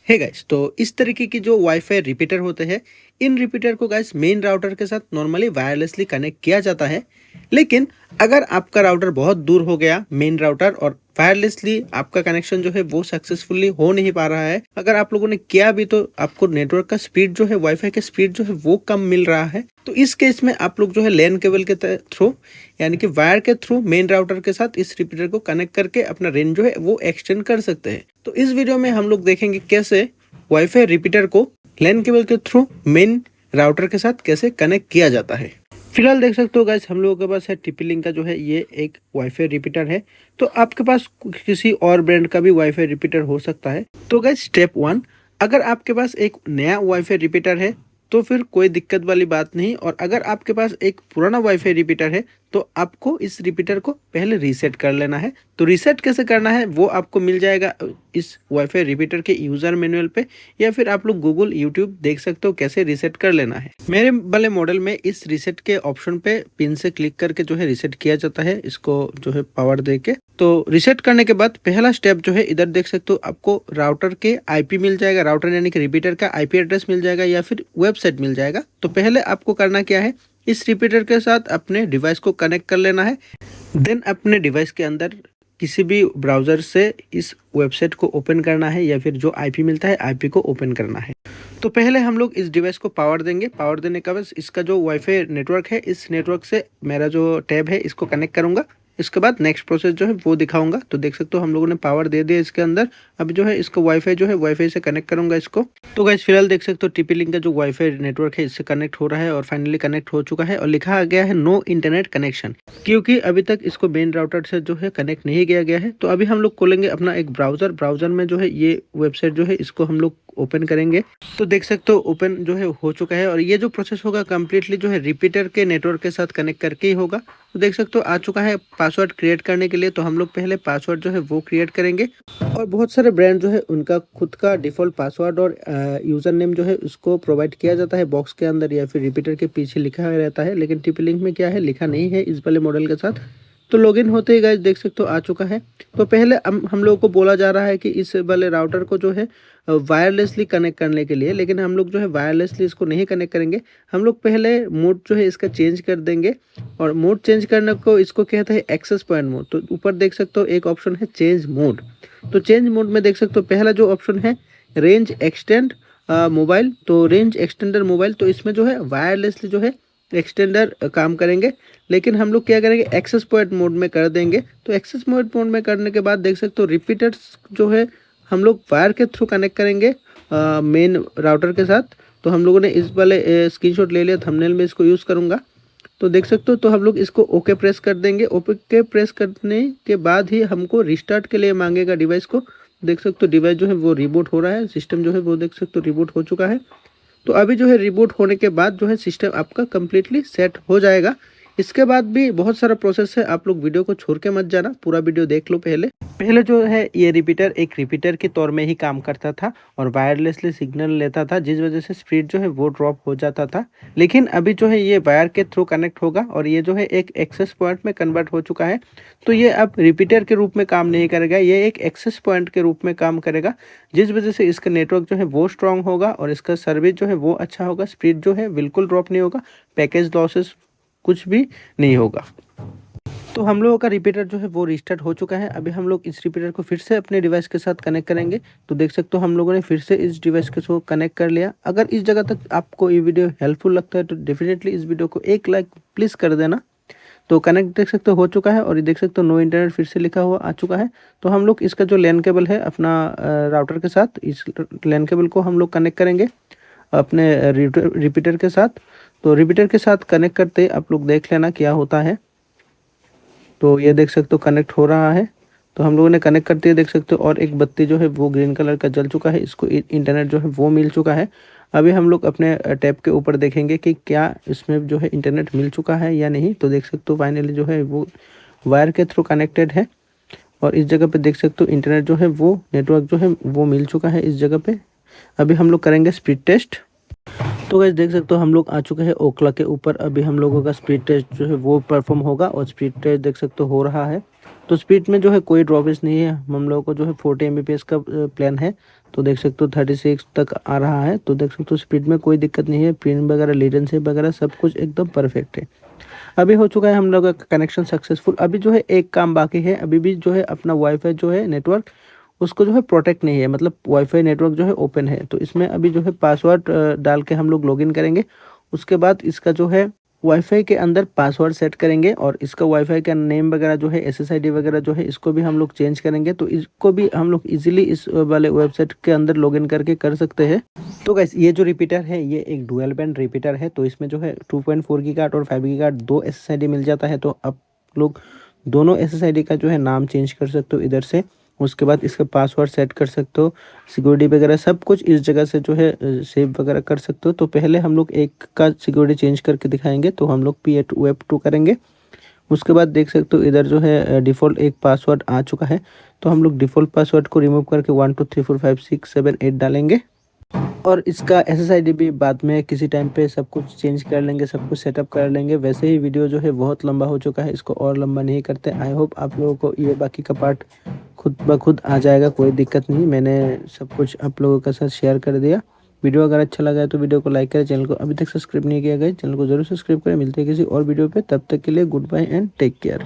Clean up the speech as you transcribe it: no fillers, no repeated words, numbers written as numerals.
है गाइस, तो इस तरीके की जो वाईफाई रिपीटर होते हैं, इन रिपीटर को गाइस मेन राउटर के साथ नॉर्मली वायरलेसली कनेक्ट किया जाता है। लेकिन अगर आपका राउटर बहुत दूर हो गया मेन राउटर और वायरलेसली आपका कनेक्शन जो है वो सक्सेसफुली हो नहीं पा रहा है, अगर आप लोगों ने किया भी तो आपको नेटवर्क का स्पीड जो है, वाईफाई का स्पीड जो है वो कम मिल रहा है, तो इस केस में आप लोग जो है लैन केबल के थ्रू यानी कि वायर के थ्रू मेन राउटर के साथ इस रिपीटर को कनेक्ट करके अपना रेंज जो है वो एक्सटेंड कर सकते हैं। तो इस वीडियो में हम लोग देखेंगे कैसे वाईफाई रिपीटर को लैन केबल के थ्रू मेन राउटर के साथ कैसे कनेक्ट किया जाता है। फिलहाल देख सकते हो गाइस, हम लोगों के पास है TP-Link का जो है ये एक वाईफाई रिपीटर है। तो आपके पास किसी और ब्रांड का भी वाईफाई रिपीटर हो सकता है। तो गाइस स्टेप 1, अगर आपके पास एक नया वाईफाई रिपीटर है तो फिर कोई दिक्कत वाली बात नहीं, और अगर आपके पास एक पुराना वाईफाई रिपीटर है तो आपको इस रिपीटर को पहले रीसेट कर लेना है। तो रीसेट कैसे करना है वो आपको मिल जाएगा इस वाईफाई रिपीटर के यूज़र मैनुअल पे, या फिर आप लोग गूगल यूट्यूब देख सकते हो कैसे रीसेट कर लेना है। मेरे वाले मॉडल में इस रीसेट के ऑप्शन पे पिन से क्लिक करके जो है रीसेट किया जाता है, इसको जो है पावर दे के। तो रीसेट करने के बाद पहला स्टेप जो है इधर देख सकते हो, आपको राउटर के IP मिल जाएगा, राउटर यानी कि रिपीटर का IP एड्रेस मिल जाएगा या फिर वेबसाइट मिल जाएगा। तो पहले आपको करना क्या है, इस रिपीटर के साथ अपने डिवाइस को कनेक्ट कर लेना है। देन अपने डिवाइस के अंदर किसी भी ब्राउज़र से इस वेबसाइट को ओपन करना है, या फिर जो IP मिलता है IP को ओपन करना है। तो पहले हम लोग इस डिवाइस को पावर देंगे। पावर देने का बस इसका जो वाईफाई नेटवर्क है, इस नेटवर्क से मेरा जो टैब है इसको कनेक्ट करूंगा। इसके बाद नेक्स्ट प्रोसेस जो है वो दिखाऊंगा। तो देख सकते हो हम लोगों ने पावर दे दिया इसके अंदर। अब जो है इसको वाईफाई जो है वाईफाई से कनेक्ट करूंगा इसको। तो गाइस फिलहाल देख सकते हो TP-Link का जो वाईफाई नेटवर्क है इससे कनेक्ट हो रहा है और फाइनली कनेक्ट हो चुका है, और लिखा आ गया है नो इंटरनेट कनेक्शन, क्योंकि अभी तक इसको मेन राउटर से जो है कनेक्ट नहीं किया गया है। तो अभी हम लोग खोलेंगे अपना एक ब्राउज़र में जो है ये वेबसाइट जो है इसको हम लोग ओपन करेंगे। तो देख सकते हो ओपन जो है हो चुका है, और ये जो प्रोसेस होगा कम्प्लीटली जो है रिपीटर के नेटवर्क के साथ कनेक्ट करके ही होगा। तो देख सकते हो आ चुका है पासवर्ड क्रिएट करने के लिए। तो हम लोग पहले पासवर्ड जो है वो क्रिएट करेंगे, और बहुत सारे ब्रांड जो है उनका खुद का डिफ़ॉल्ट पासवर्ड और यूज़र नेम जो है उसको प्रोवाइड किया जाता है बॉक्स के अंदर या फिर रिपीटर के पीछे लिखा रहता है। लेकिन TP-Link में क्या है, लिखा नहीं है इस वाले मॉडल के साथ। तो लॉगिन होते ही गाइस देख सकते हो आ चुका है। तो पहले हम लोगों को बोला जा रहा है कि इस वाले राउटर को जो है वायरलेसली कनेक्ट करने के लिए, लेकिन हम लोग जो है वायरलेसली इसको नहीं कनेक्ट करेंगे। हम लोग पहले मोड जो है इसका चेंज कर देंगे, और मोड चेंज करने को इसको कहते हैं एक्सेस पॉइंट मोड। तो ऊपर देख सकते हो एक ऑप्शन है चेंज मोड। तो चेंज मोड में देख सकते हो पहला जो ऑप्शन है रेंज एक्सटेंड मोबाइल। तो रेंज एक्सटेंडर मोबाइल, तो इसमें जो है वायरलेसली जो है एक्सटेंडर काम करेंगे, लेकिन हम लोग क्या करेंगे एक्सेस पॉइंट मोड में कर देंगे। तो एक्सेस पॉइंट मोड में करने के बाद देख सकते हो रिपीटर्स जो है हम लोग वायर के थ्रू कनेक्ट करेंगे मेन राउटर के साथ। तो हम लोगों ने इस वाले स्क्रीनशॉट ले लिया, थंबनेल में इसको यूज़ करूँगा। तो देख सकते हो तो हम लोग इसको ओके प्रेस कर देंगे। ओके प्रेस करने के बाद ही हमको रिस्टार्ट के लिए मांगेगा डिवाइस को। देख सकते हो डिवाइस जो है वो रिबूट हो रहा है, सिस्टम जो है वो देख सकते हो रिबूट हो चुका है। तो अभी जो है रिबूट होने के बाद जो है सिस्टम आपका कम्प्लीटली सेट हो जाएगा। इसके बाद भी बहुत सारा प्रोसेस है, आप लोग वीडियो को छोड़ के मत जाना, पूरा वीडियो देख लो। पहले जो है ये रिपीटर एक रिपीटर के तौर में ही काम करता था और वायरलेसली सिग्नल लेता था, जिस वजह से स्पीड जो है वो ड्रॉप हो जाता था। लेकिन अभी जो है ये वायर के थ्रू कनेक्ट होगा और ये जो है एक एक्सेस पॉइंट में कन्वर्ट हो चुका है। तो ये अब रिपीटर के रूप में काम नहीं करेगा, ये एक एक्सेस पॉइंट के रूप में काम करेगा, जिस वजह से इसका नेटवर्क जो है वो स्ट्रांग होगा और इसका सर्विस जो है वो अच्छा होगा। स्पीड जो है बिल्कुल ड्रॉप नहीं होगा, पैकेज लॉसेस कुछ भी नहीं होगा। तो हम लोगों का रिपीटर जो है वो रिस्टार्ट हो चुका है। अभी हम लोग इस रिपीटर को फिर से अपने डिवाइस के साथ कनेक्ट करेंगे। तो देख सकते हो हम लोगों ने फिर से इस डिवाइस के साथ कनेक्ट कर लिया। अगर इस जगह तक आपको ये वीडियो हेल्पफुल लगता है तो डेफिनेटली इस वीडियो को एक लाइक प्लीज़ कर देना। तो कनेक्ट देख सकते हो चुका है, और ये देख सकते हो नो इंटरनेट फिर से लिखा हुआ आ चुका है। तो हम लोग इसका जो लैन केबल है अपना राउटर के साथ, इस लैन केबल को हम लोग कनेक्ट करेंगे अपने रिपीटर के साथ। तो रिपीटर के साथ कनेक्ट करते आप लोग देख लेना क्या होता है। तो ये देख सकते हो कनेक्ट हो रहा है। तो हम लोगों ने कनेक्ट करते देख सकते हो, और एक बत्ती जो है वो ग्रीन कलर का जल चुका है, इसको इंटरनेट जो है वो मिल चुका है। अभी हम लोग अपने टैब के ऊपर देखेंगे कि क्या इसमें जो है इंटरनेट मिल चुका है या नहीं। तो देख सकते हो फाइनली जो है वो वायर के थ्रू कनेक्टेड है, और इस जगह पे देख सकते हो इंटरनेट जो है वो नेटवर्क जो है वो मिल चुका है इस जगह पे। अभी हम लोग करेंगे स्पीड टेस्ट। तो गाइस देख सकते हो हम लोग आ चुके हैं ओखला के ऊपर। अभी हम लोगों का स्पीड टेस्ट जो है वो परफॉर्म होगा, और स्पीड टेस्ट देख सकते हो रहा है। तो स्पीड में जो है कोई ड्रॉबेज नहीं है। हम लोगों को जो है 40 Mbps का प्लान है, तो देख सकते हो 36 तक आ रहा है। तो देख सकते हो स्पीड में कोई दिक्कत नहीं है, प्रिंट वगैरह, लीडरशिप वगैरह सब कुछ एकदम परफेक्ट है। अभी हो चुका है हम लोग का कनेक्शन सक्सेसफुल। अभी जो है एक काम बाकी है, अभी भी जो है अपना वाईफाई जो है नेटवर्क उसको जो है प्रोटेक्ट नहीं है, मतलब वाईफाई नेटवर्क जो है ओपन है। तो इसमें अभी जो है पासवर्ड डाल के हम लोग लॉगिन करेंगे। उसके बाद इसका जो है वाईफाई के अंदर पासवर्ड सेट करेंगे और इसका वाईफाई का नेम वगैरह जो है एसएसआईडी वगैरह जो है इसको भी हम लोग चेंज करेंगे। तो इसको भी हम लोग इजीली इस वाले वेबसाइट के अंदर लॉगिन करके कर सकते हैं। तो गाइस ये जो रिपीटर है ये एक डुअल बैंड रिपीटर है। तो इसमें जो है 2.4 गीगाहर्ट्ज और 5 गीगाहर्ट्ज दो एसएसआईडी मिल जाता है। तो आप लोग दोनों एसएसआईडी का जो है नाम चेंज कर सकते हो इधर से। उसके बाद इसका पासवर्ड सेट कर सकते हो, सिक्योरिटी वगैरह सब कुछ इस जगह से जो है सेव वगैरह कर सकते हो। तो पहले हम लोग एक का सिक्योरिटी चेंज करके दिखाएंगे। तो हम लोग P8 करेंगे। उसके बाद देख सकते हो इधर जो है डिफ़ॉल्ट एक पासवर्ड आ चुका है। तो हम लोग डिफ़ॉल्ट पासवर्ड को रिमूव करके 1 2 3 4 5 6 7 8 डालेंगे और इसका एसएसआईडी भी बाद में किसी टाइम पे सब कुछ चेंज कर लेंगे, सब कुछ सेटअप कर लेंगे। वैसे ही वीडियो जो है बहुत लंबा हो चुका है, इसको और लंबा नहीं करते। आई होप आप लोगों को ये बाकी का पार्ट खुद ब खुद आ जाएगा, कोई दिक्कत नहीं। मैंने सब कुछ आप लोगों के साथ शेयर कर दिया। वीडियो अगर अच्छा लगा है तो वीडियो को लाइक करें, चैनल को अभी तक सब्सक्राइब नहीं किया गया चैनल को जरूर सब्सक्राइब करें। मिलते हैं किसी और वीडियो पे, तब तक के लिए goodbye and take care.